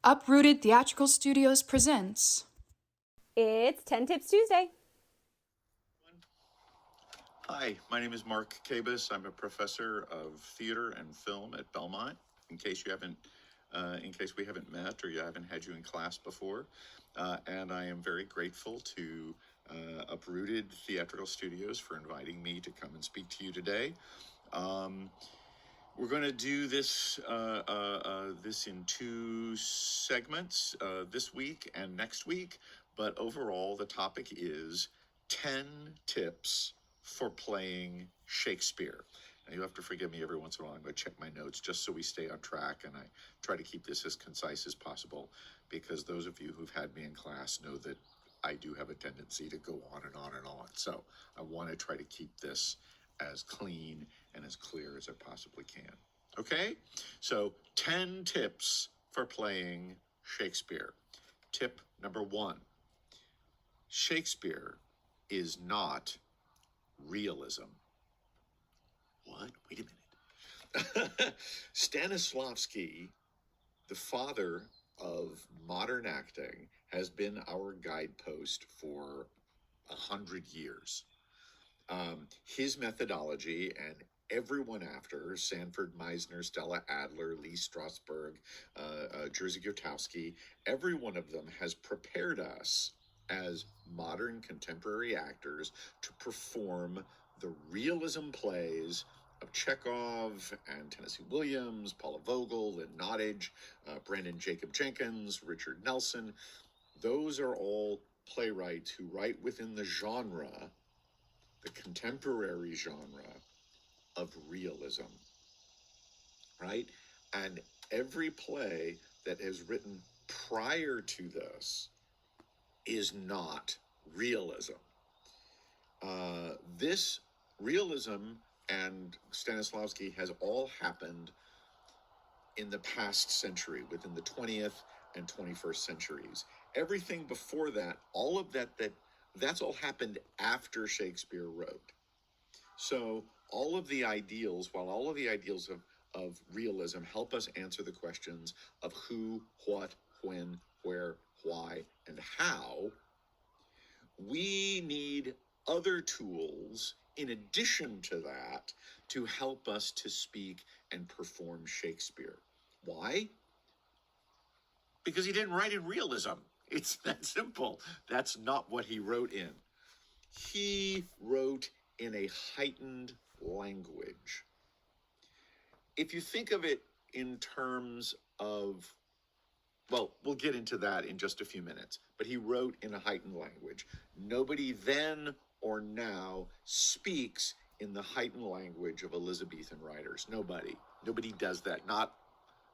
Uprooted Theatrical Studios presents... It's 10 Tips Tuesday. Hi, my name is Mark Cabus. I'm a professor of theater and film at Belmont. In case we haven't met or you haven't had you in class before, and I am very grateful to Uprooted Theatrical Studios for inviting me to come and speak to you today. We're going to do this in two segments, this week and next week, but overall the topic is 10 tips for playing Shakespeare. Now, you have to forgive me every once in a while. I'm going to check my notes just so we stay on track, and I try to keep this as concise as possible, because those of you who've had me in class know that I do have a tendency to go on and on and on. So I want to try to keep this as clean and as clear as I possibly can. Okay? So 10 tips for playing Shakespeare. Tip number 1. Shakespeare is not realism. What? Wait a minute. Stanislavski, the father of modern acting, has been our guidepost for 100 years. His methodology, and everyone after, Sanford Meisner, Stella Adler, Lee Strasberg, Jerzy Grotowski, every one of them has prepared us as modern contemporary actors to perform the realism plays of Chekhov and Tennessee Williams, Paula Vogel, Lynn Nottage, Brandon Jacob Jenkins, Richard Nelson. Those are all playwrights who write within the genre, the contemporary genre of realism, right? And every play that is written prior to this is not realism. This realism and Stanislavski has all happened in the past century, within the 20th and 21st centuries. Everything before that, all of that's all happened after Shakespeare wrote. So all of the ideals, while all of the ideals of realism help us answer the questions of who, what, when, where, why, and how, we need other tools in addition to that to help us to speak and perform Shakespeare. Why? Because he didn't write in realism. It's that simple. That's not what he wrote in. He wrote in a heightened language. If you think of it in terms of, well, we'll get into that in just a few minutes, but he wrote in a heightened language. Nobody then or now speaks in the heightened language of Elizabethan writers. Nobody does that, not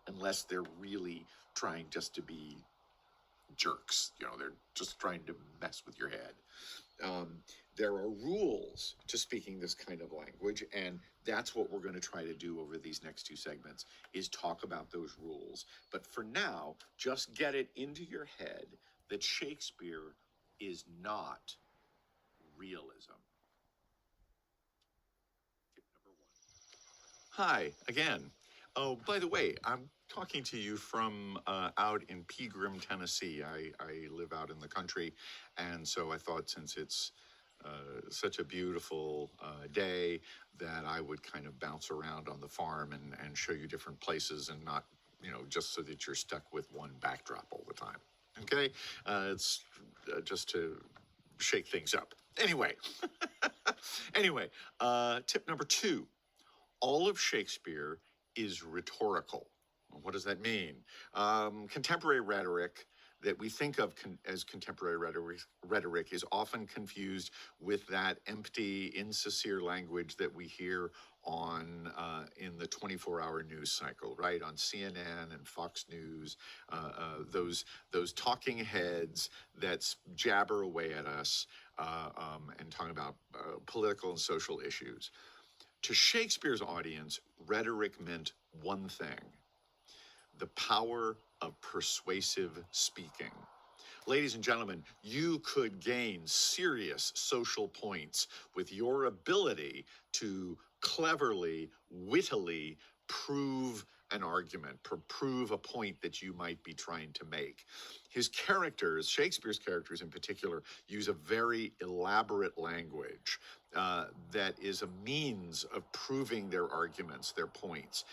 unless they're really trying just to be jerks. They're just trying to mess with your head. There are rules to speaking this kind of language, and that's what we're going to try to do over these next two segments, is talk about those rules. But for now, just get it into your head that Shakespeare is not realism. Tip number 1. Hi, again. Oh, by the way, I'm talking to you from out in Pegram, Tennessee. I live out in the country, and so I thought, since it's such a beautiful day, that I would kind of bounce around on the farm and show you different places, and not, just so that you're stuck with one backdrop all the time. Okay? It's just to shake things up. Anyway, tip number 2. All of Shakespeare is rhetorical. What does that mean? Contemporary rhetoric that we think of as contemporary rhetoric is often confused with that empty, insincere language that we hear on in the 24-hour news cycle, right? On CNN and Fox News, those talking heads that jabber away at us and talk about political and social issues. To Shakespeare's audience, rhetoric meant one thing: the power of persuasive speaking. Ladies and gentlemen, you could gain serious social points with your ability to cleverly, wittily prove an argument, prove a point that you might be trying to make. His characters, Shakespeare's characters in particular, use a very elaborate language that is a means of proving their arguments, their points.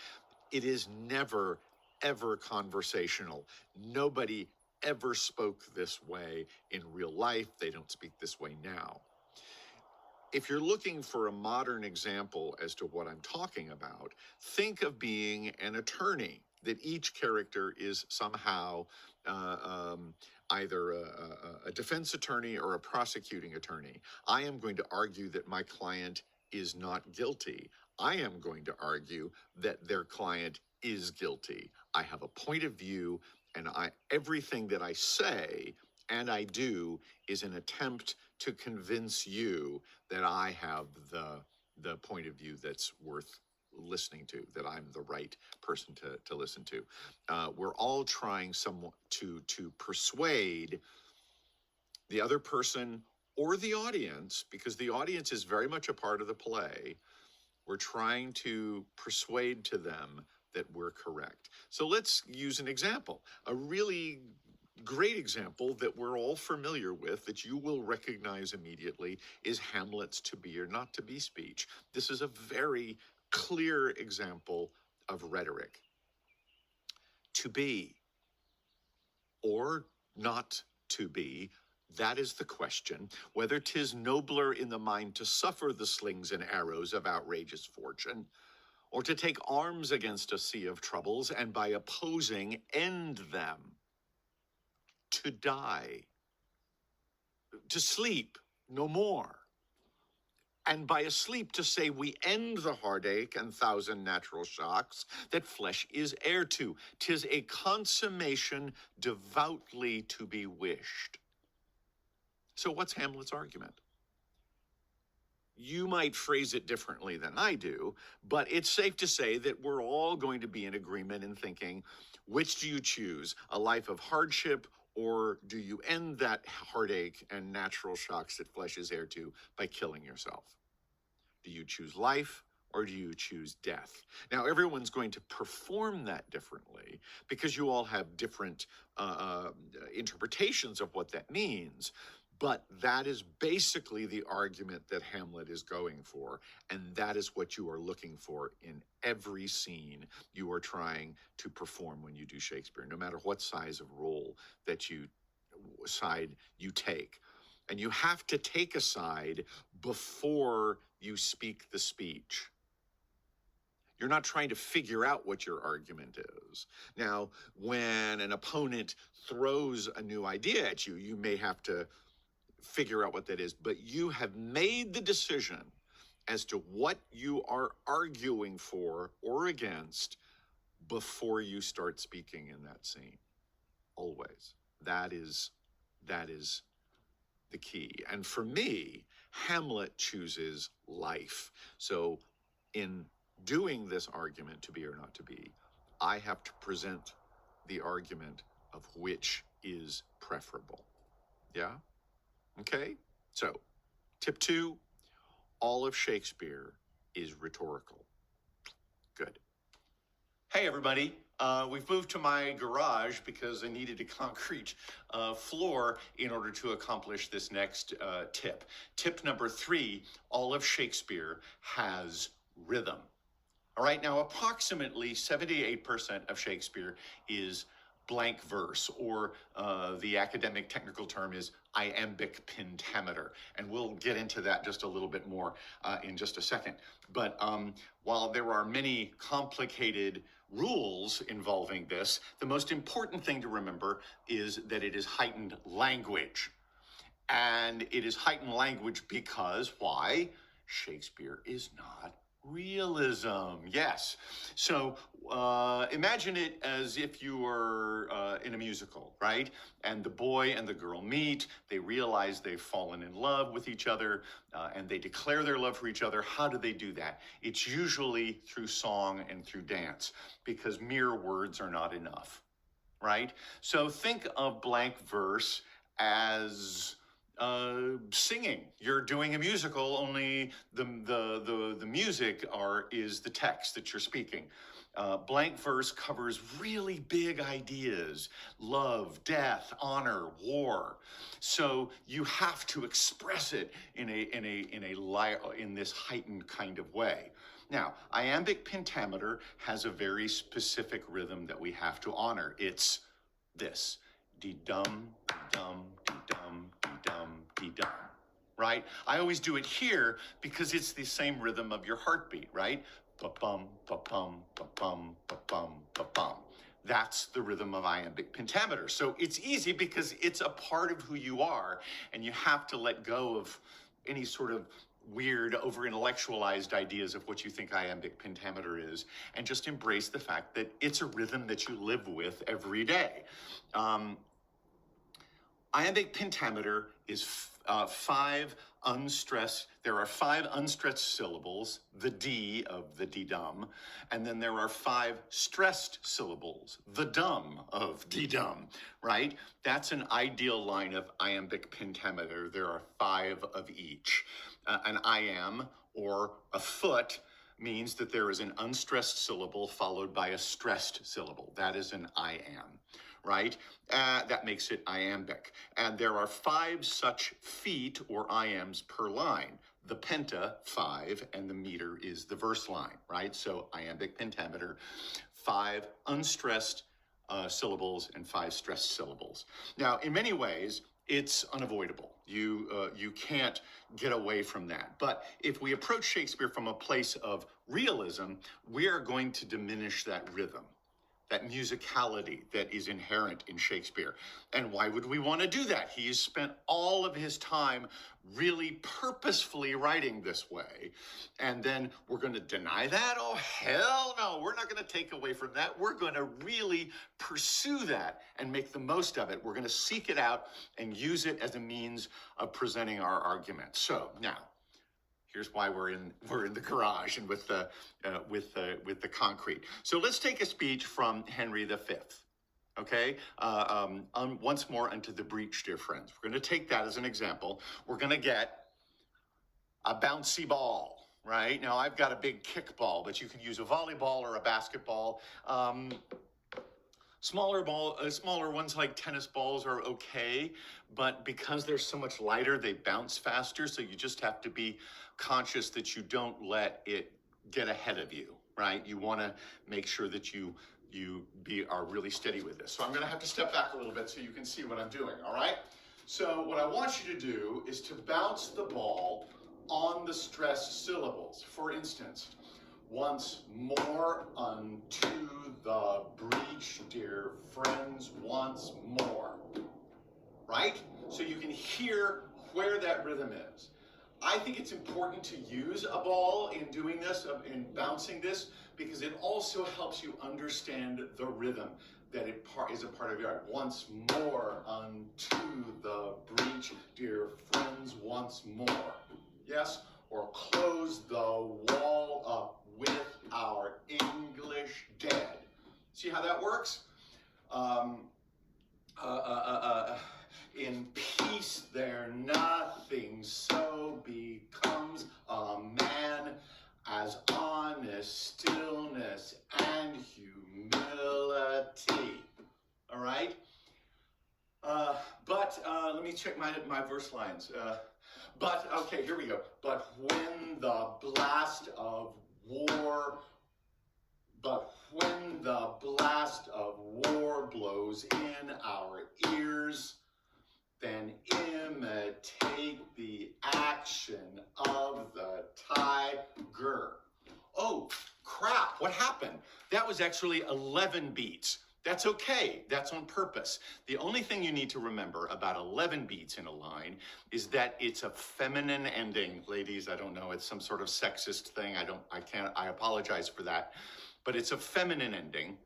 It is never, ever conversational. Nobody ever spoke this way in real life. They don't speak this way now. If you're looking for a modern example as to what I'm talking about, think of being an attorney, that each character is somehow either a defense attorney or a prosecuting attorney. I am going to argue that my client is not guilty. I am going to argue that their client is guilty. I have a point of view, and everything that I say and I do is an attempt to convince you that I have the point of view that's worth listening to, that I'm the right person to listen to. We're all trying to persuade the other person or the audience, because the audience is very much a part of the play. We're trying to persuade to them that we're correct. So let's use an example, a really great example that we're all familiar with, that you will recognize immediately, is Hamlet's to be or not to be speech. This is a very clear example of rhetoric. To be or not to be, that is the question, whether 'tis nobler in the mind to suffer the slings and arrows of outrageous fortune, or to take arms against a sea of troubles, and by opposing end them. To die, to sleep no more, and by a sleep to say we end the heartache and thousand natural shocks that flesh is heir to. 'Tis a consummation devoutly to be wished. So what's Hamlet's argument? You might phrase it differently than I do, but it's safe to say that we're all going to be in agreement in thinking, which do you choose, a life of hardship, or do you end that heartache and natural shocks that flesh is heir to by killing yourself? Do you choose life, or do you choose death? Now, everyone's going to perform that differently because you all have different interpretations of what that means. But that is basically the argument that Hamlet is going for, and that is what you are looking for in every scene you are trying to perform when you do Shakespeare, no matter what size of role that you take. And you have to take a side before you speak the speech. You're not trying to figure out what your argument is. Now, when an opponent throws a new idea at you, you may have to figure out what that is, but you have made the decision as to what you are arguing for or against before you start speaking in that scene. Always. That is the key. And for me, Hamlet chooses life. So in doing this argument, to be or not to be, I have to present the argument of which is preferable. Yeah? Okay, so tip 2, all of Shakespeare is rhetorical. Good. Hey, everybody. We've moved to my garage because I needed a concrete floor in order to accomplish this next tip. Tip number 3, all of Shakespeare has rhythm. All right, now approximately 78% of Shakespeare is blank verse, or the academic technical term is iambic pentameter. And we'll get into that just a little bit more in just a second. But while there are many complicated rules involving this, the most important thing to remember is that it is heightened language. And it is heightened language because, why? Shakespeare is not realism. Yes. So imagine it as if you were in a musical, right? And the boy and the girl meet, they realize they've fallen in love with each other, and they declare their love for each other. How do they do that? It's usually through song and through dance, because mere words are not enough, right? So think of blank verse as singing. You're doing a musical, only the music is the text that you're speaking. Blank verse covers really big ideas: love, death, honor, war. So you have to express it in this heightened kind of way. Now, iambic pentameter has a very specific rhythm that we have to honor. It's this: dee-dum, dee-dum, dee-dum, dee-dum, dee-dum. Right? I always do it here because it's the same rhythm of your heartbeat, right? Ba-bum, ba-bum, ba-bum, ba-bum, ba-bum. That's the rhythm of iambic pentameter. So it's easy because it's a part of who you are, and you have to let go of any sort of weird, over-intellectualized ideas of what you think iambic pentameter is, and just embrace the fact that it's a rhythm that you live with every day. Iambic pentameter is five unstressed. There are five unstressed syllables, the D of the dee-dum, and then there are five stressed syllables, the dum of dee-dum, right? That's an ideal line of iambic pentameter. There are five of each. An iamb, or a foot, means that there is an unstressed syllable followed by a stressed syllable. That is an iamb, right? That makes it iambic. And there are five such feet or iambs per line. The penta, 5, and the meter is the verse line, right? So iambic pentameter, 5 unstressed syllables and 5 stressed syllables. Now, in many ways, it's unavoidable. You can't get away from that. But if we approach Shakespeare from a place of realism, we are going to diminish that rhythm, that musicality that is inherent in Shakespeare. And why would we want to do that? He has spent all of his time really purposefully writing this way. And then we're going to deny that? Oh, hell no, we're not going to take away from that. We're going to really pursue that and make the most of it. We're going to seek it out and use it as a means of presenting our argument. So now, here's why we're in the garage and with the concrete. So let's take a speech from Henry V. Okay, once more unto the breach, dear friends. We're going to take that as an example. We're going to get a bouncy ball, right? Now I've got a big kickball, but you can use a volleyball or a basketball. Smaller ones like tennis balls are okay, but because they're so much lighter, they bounce faster. So you just have to be conscious that you don't let it get ahead of you, right? You want to make sure that you are really steady with this. So I'm going to have to step back a little bit so you can see what I'm doing, all right? So what I want you to do is to bounce the ball on the stressed syllables. For instance, once more unto the breach, dear friends, once more, right? So you can hear where that rhythm is. I think it's important to use a ball in doing this, in bouncing this, because it also helps you understand the rhythm that it is a part of your art. Once more unto the breach, dear friends, once more. Yes? Or close the wall up with our English dead. See how that works? In peace there nothing so becomes a man as honest stillness and humility. All right? But let me check my verse lines. Okay, here we go. But when the blast of war blows in our ears, then imitate the action of the tiger. Oh, crap, what happened? That was actually 11 beats. That's okay, that's on purpose. The only thing you need to remember about 11 beats in a line is that it's a feminine ending. Ladies, I don't know, it's some sort of sexist thing. I apologize for that. But it's a feminine ending.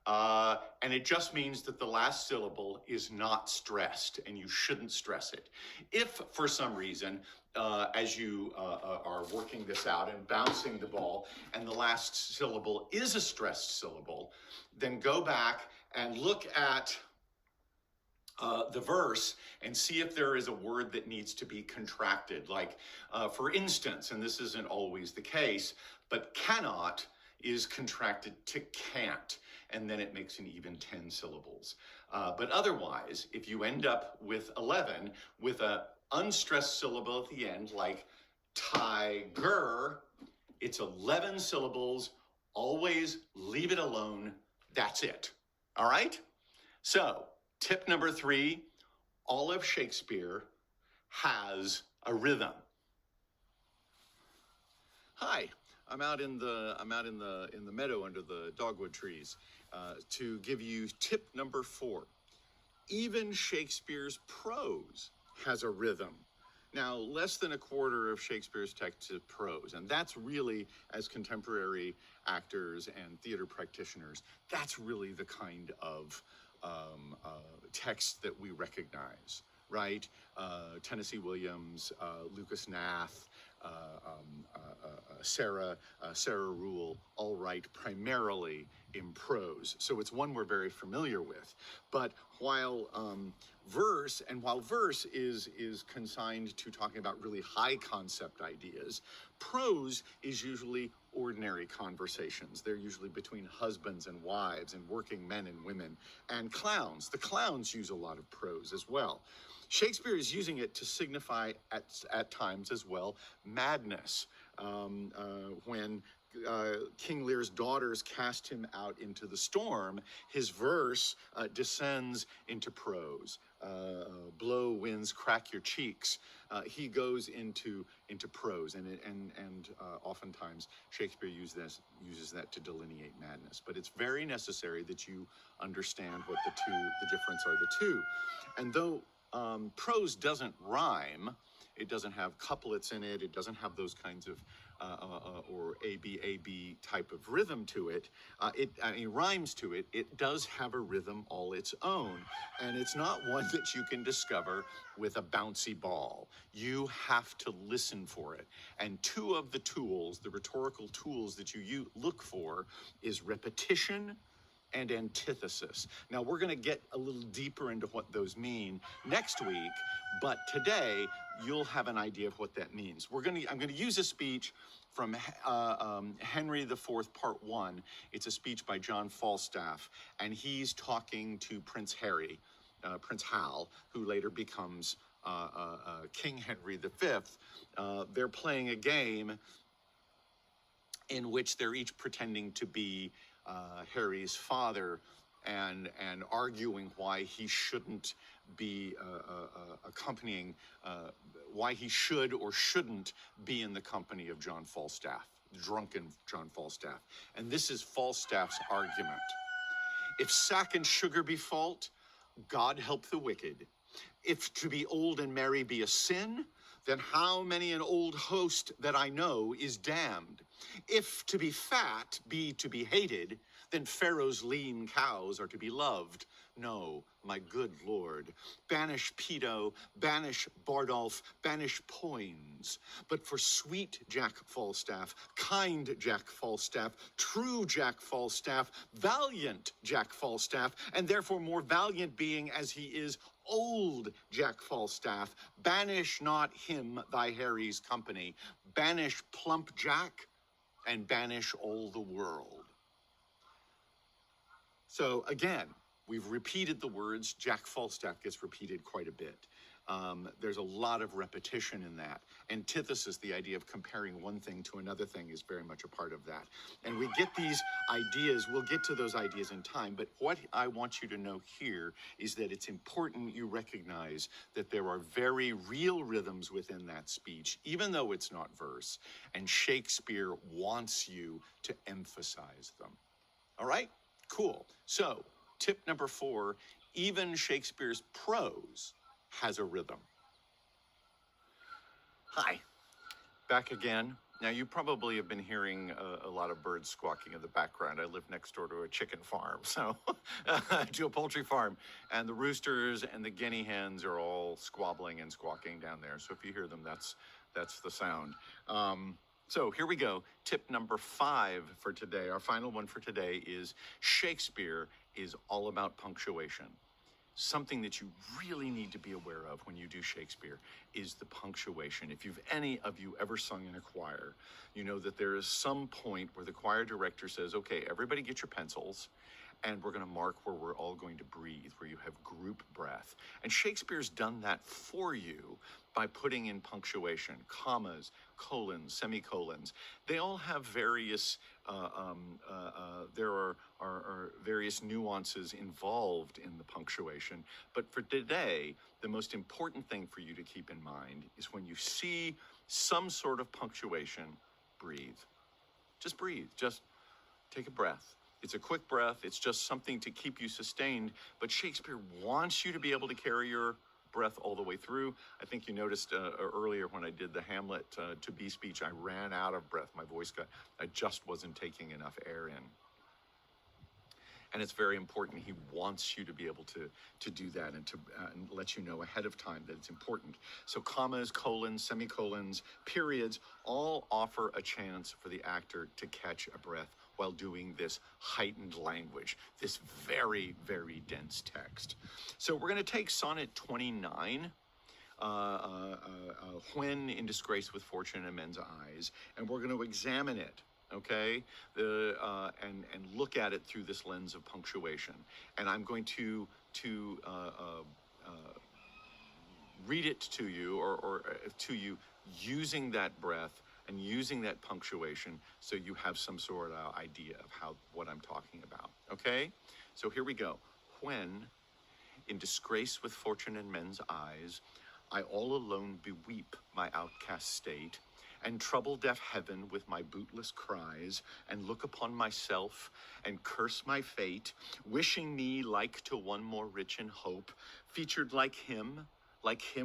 And it just means that the last syllable is not stressed, and you shouldn't stress it. If, for some reason, as you are working this out and bouncing the ball, and the last syllable is a stressed syllable, then go back and look at the verse and see if there is a word that needs to be contracted. Like, for instance, and this isn't always the case, but cannot is contracted to can't, and then it makes an even 10 syllables. But otherwise, if you end up with 11 with a unstressed syllable at the end, like tiger, it's 11 syllables. Always leave it alone. That's it. All right? So, tip number 3, all of Shakespeare has a rhythm. Hi, I'm out in the meadow under the dogwood trees to give you tip number 4. Even Shakespeare's prose has a rhythm. Now, less than a quarter of Shakespeare's text is prose, and that's really, as contemporary actors and theater practitioners, that's really the kind of text that we recognize, right? Tennessee Williams, Lucas Nath, Sarah Rule all write primarily in prose. So it's one we're very familiar with. But while verse is consigned to talking about really high concept ideas, prose is usually ordinary conversations. They're usually between husbands and wives and working men and women and clowns. The clowns use a lot of prose as well. Shakespeare is using it to signify at times as well madness. When King Lear's daughters cast him out into the storm, his verse descends into prose. Blow winds, crack your cheeks. He goes into prose, and oftentimes Shakespeare uses that to delineate madness. But it's very necessary that you understand what the difference are the two. And though prose doesn't rhyme, it doesn't have couplets in it, it doesn't have those kinds of or A-B type of rhythm to it, rhymes to it, it does have a rhythm all its own. And it's not one that you can discover with a bouncy ball. You have to listen for it. And 2 of the tools, the rhetorical tools that you look for, is repetition and antithesis. Now, we're going to get a little deeper into what those mean next week, but today you'll have an idea of what that means. I'm going to use a speech from Henry IV, Part 1. It's a speech by John Falstaff, and he's talking to Prince Hal, who later becomes King Henry V. They're playing a game in which they're each pretending to be Harry's father and arguing why he shouldn't be accompanying, why he should or shouldn't be in the company of John Falstaff, drunken John Falstaff. And this is Falstaff's argument. If sack and sugar be fault, God help the wicked. If to be old and merry be a sin, then how many an old host that I know is damned. If to be fat be to be hated, then Pharaoh's lean cows are to be loved. No, my good Lord, banish Pedo, banish Bardolph, banish Poins. But for sweet Jack Falstaff, kind Jack Falstaff, true Jack Falstaff, valiant Jack Falstaff, and therefore more valiant being as he is old Jack Falstaff, banish not him thy Harry's company, banish plump Jack, and banish all the world. So again, we've repeated the words. Jack Falstaff gets repeated quite a bit. There's a lot of repetition in that. Antithesis, the idea of comparing one thing to another thing, is very much a part of that. And we get these ideas, we'll get to those ideas in time, but what I want you to know here is that it's important you recognize that there are very real rhythms within that speech, even though it's not verse, and Shakespeare wants you to emphasize them. All right? Cool. So, tip number 4, even Shakespeare's prose has a rhythm. Hi, back again. Now, you probably have been hearing a lot of birds squawking in the background. I live next door to a chicken farm, so to a poultry farm. And the roosters and the guinea hens are all squabbling and squawking down there. So if you hear them, that's the sound. So here we go. Tip number 5 for today. Our final one for today is Shakespeare is all about punctuation. something that you really need to be aware of when you do Shakespeare is the punctuation. If any of you ever sung in a choir, you know that there is some point where the choir director says, okay, everybody get your pencils, and we're going to mark where we're all going to breathe, where you have group breath. And Shakespeare's done that for you by putting in punctuation, commas, colons, semicolons. They all have various, there are various nuances involved in the punctuation. But for today, the most important thing for you to keep in mind is when you see some sort of punctuation, breathe. Just breathe. Just take a breath. It's a quick breath. It's just something to keep you sustained. But Shakespeare wants you to be able to carry your breath all the way through. I think you noticed earlier when I did the Hamlet to be speech, I ran out of breath. My voice I just wasn't taking enough air in. And it's very important. He wants you to be able to do that and to let you know ahead of time that it's important. So commas, colons, semicolons, periods all offer a chance for the actor to catch a breath while doing this heightened language, this very, very dense text. So we're going to take Sonnet 29, When in Disgrace with Fortune in Men's Eyes, and we're going to examine it, okay, and look at it through this lens of punctuation. And I'm going to read it to you, or to you using that breath and using that punctuation so you have some sort of idea of what I'm talking about, okay? So here we go. When, in disgrace with fortune in men's eyes, I all alone beweep my outcast state, and trouble deaf heaven with my bootless cries, and look upon myself, and curse my fate, wishing me like to one more rich in hope, featured like him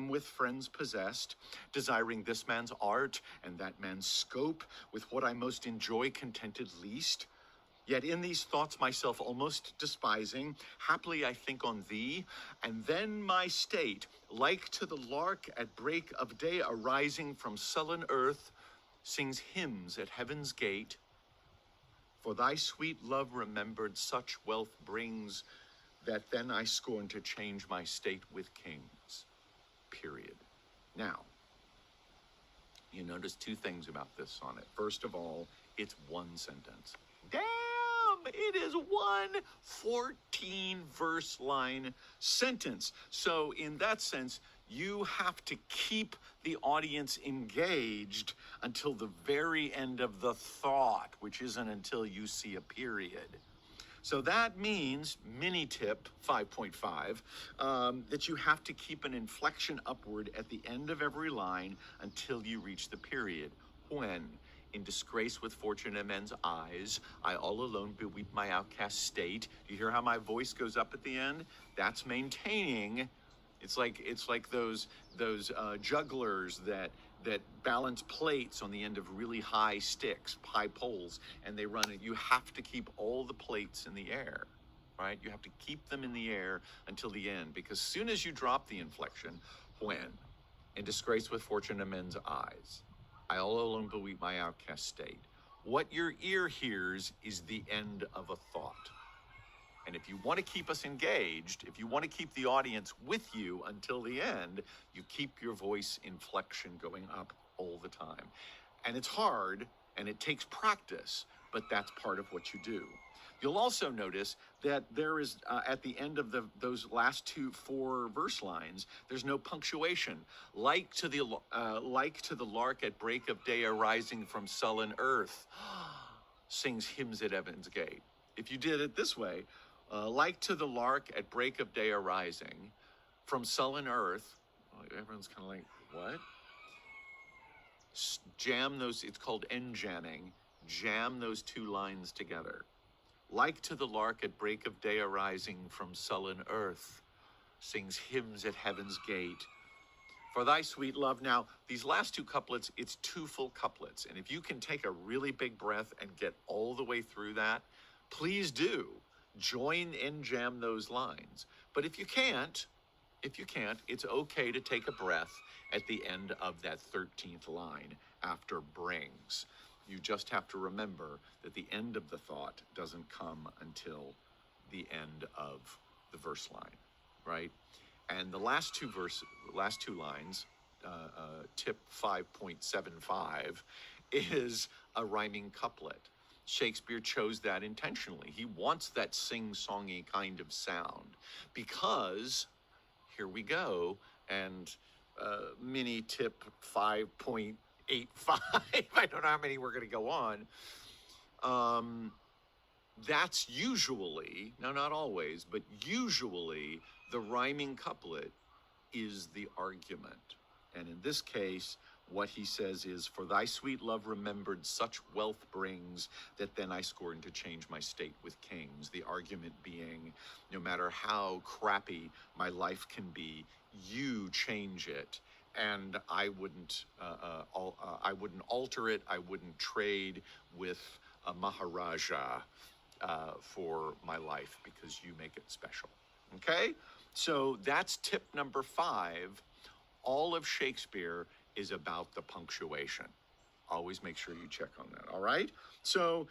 with friends possessed, desiring this man's art and that man's scope, with what I most enjoy contented least. Yet in these thoughts myself almost despising, haply I think on thee, and then my state, like to the lark at break of day arising from sullen earth, sings hymns at heaven's gate. For thy sweet love remembered such wealth brings, that then I scorn to change my state with kings. Period. Now, you notice two things about this sonnet. First of all, it's one sentence. Damn! It is one 14-verse line sentence. So in that sense, you have to keep the audience engaged until the very end of the thought, which isn't until you see a period. So that means, mini tip 5.5, that you have to keep an inflection upward at the end of every line until you reach the period. When, in disgrace with fortune in men's eyes, I all alone beweep my outcast state. Do you hear how my voice goes up at the end? That's maintaining. It's like those jugglers that balance plates on the end of really high sticks, high poles, and they run it. You have to keep all the plates in the air, right? You have to keep them in the air until the end, because soon as you drop the inflection, when, in disgrace with fortune in men's eyes, I all alone beweep my outcast state, what your ear hears is the end of a thought. And if you want to keep us engaged, if you want to keep the audience with you until the end, you keep your voice inflection going up all the time. And it's hard, and it takes practice, but that's part of what you do. You'll also notice that there is, at the end of those last 4 verse lines, there's no punctuation. Like to the lark at break of day arising from sullen earth, sings hymns at heaven's gate. If you did it this way, like to the lark at break of day arising from sullen earth, everyone's kind of like, what? Jam those, it's called end jamming. Jam those 2 lines together. Like to the lark at break of day arising from sullen earth, sings hymns at heaven's gate. For thy sweet love. Now, these last 2 couplets, it's 2 full couplets. And if you can take a really big breath and get all the way through that, please do. Join and jam those lines. But if you can't, it's okay to take a breath at the end of that 13th line after brings. You just have to remember that the end of the thought doesn't come until the end of the verse line. right? And the last two lines, tip 5.75, is a rhyming couplet. Shakespeare chose that intentionally. He wants that sing-songy kind of sound because, here we go, and mini tip 5.85, I don't know how many we're going to go on. That's usually, no, not always, but usually the rhyming couplet is the argument. And in this case, what he says is, for thy sweet love remembered such wealth brings, that then I scorn to change my state with kings. The argument being, no matter how crappy my life can be, you change it. And I wouldn't alter it. I wouldn't trade with a Maharaja for my life because you make it special. Okay? So that's tip number 5. All of Shakespeare is about the punctuation. Always make sure you check on that, all right? So,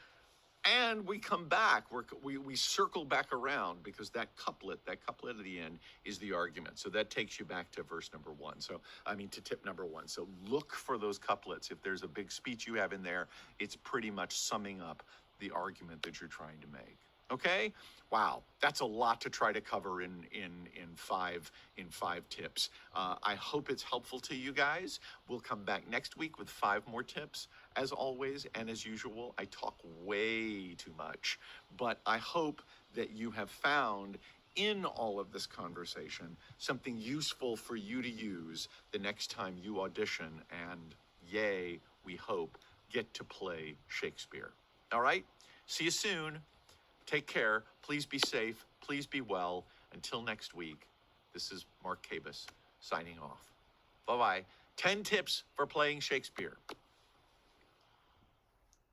and we come back, we circle back around because that couplet at the end is the argument. So that takes you back to verse number 1. So, to tip number 1. So look for those couplets. If there's a big speech you have in there, it's pretty much summing up the argument that you're trying to make. Okay? Wow, that's a lot to try to cover in 5 tips. I hope it's helpful to you guys. We'll come back next week with 5 more tips. As always, and as usual, I talk way too much, but I hope that you have found in all of this conversation something useful for you to use the next time you audition and, yay, we hope, get to play Shakespeare. All right? See you soon. Take care. Please be safe. Please be well. Until next week, this is Mark Cabus signing off. Bye-bye. 10 tips for playing Shakespeare.